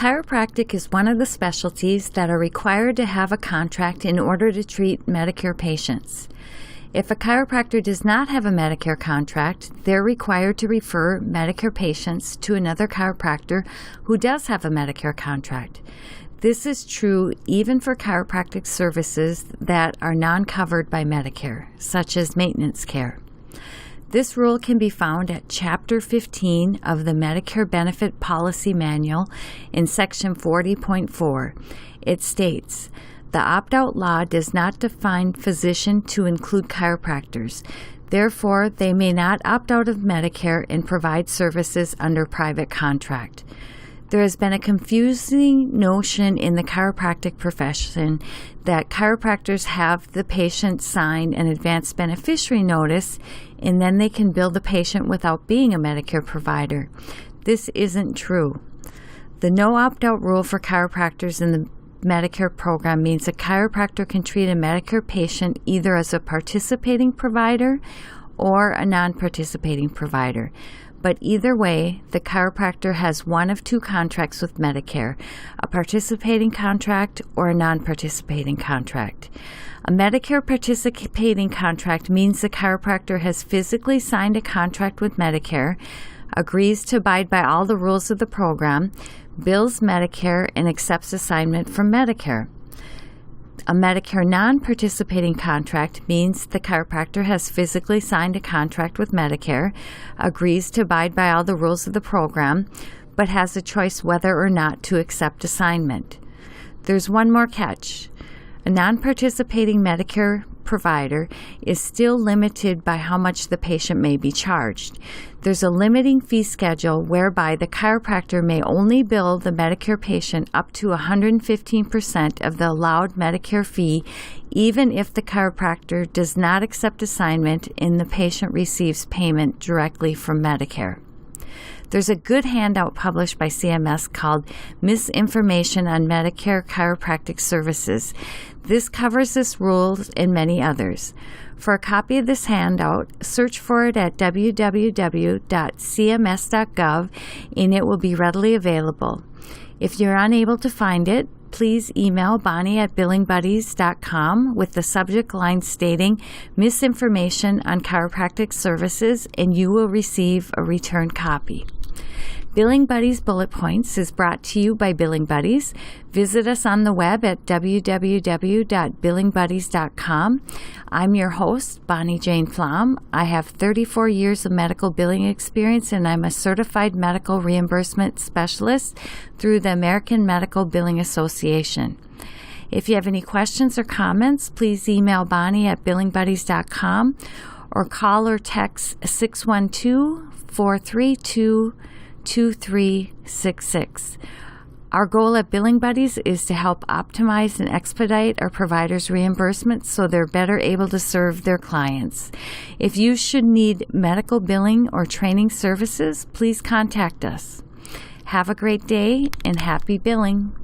Chiropractic is one of the specialties that are required to have a contract in order to treat Medicare patients. If a chiropractor does not have a Medicare contract, they're required to refer Medicare patients to another chiropractor who does have a Medicare contract. This is true even for chiropractic services that are non-covered by Medicare, such as maintenance care. This rule can be found at Chapter 15 of the Medicare Benefit Policy Manual in Section 40.4. It states, "The opt-out law does not define physician to include chiropractors. Therefore, they may not opt out of Medicare and provide services under private contract." There has been a confusing notion in the chiropractic profession that chiropractors have the patient sign an Advance Beneficiary Notice and then they can bill the patient without being a Medicare provider. This isn't true. The no opt-out rule for chiropractors in the Medicare program means a chiropractor can treat a Medicare patient either as a participating provider or a non-participating provider. But either way, the chiropractor has one of two contracts with Medicare, a participating contract or a non-participating contract. A Medicare participating contract means the chiropractor has physically signed a contract with Medicare, agrees to abide by all the rules of the program, bills Medicare, and accepts assignment from Medicare. A Medicare non-participating contract means the chiropractor has physically signed a contract with Medicare, agrees to abide by all the rules of the program, but has a choice whether or not to accept assignment. There's one more catch. A non-participating Medicare provider is still limited by how much the patient may be charged. There's a limiting fee schedule whereby the chiropractor may only bill the Medicare patient up to 115% of the allowed Medicare fee, even if the chiropractor does not accept assignment and the patient receives payment directly from Medicare. There's a good handout published by CMS called Misinformation on Medicare Chiropractic Services. This covers this rule and many others. For a copy of this handout, search for it at www.cms.gov and it will be readily available. If you're unable to find it, please email Bonnie at billingbuddies.com with the subject line stating Misinformation on Chiropractic Services and you will receive a returned copy. Billing Buddies Bullet Points is brought to you by Billing Buddies. Visit us on the web at www.billingbuddies.com. I'm your host, Bonnie Jane Flom. I have 34 years of medical billing experience and I'm a certified medical reimbursement specialist through the American Medical Billing Association. If you have any questions or comments, please email Bonnie at billingbuddies.com or call or text 612-432-2366. Our goal at Billing Buddies is to help optimize and expedite our providers' reimbursements so they're better able to serve their clients. If you should need medical billing or training services, please contact us. Have a great day and happy billing.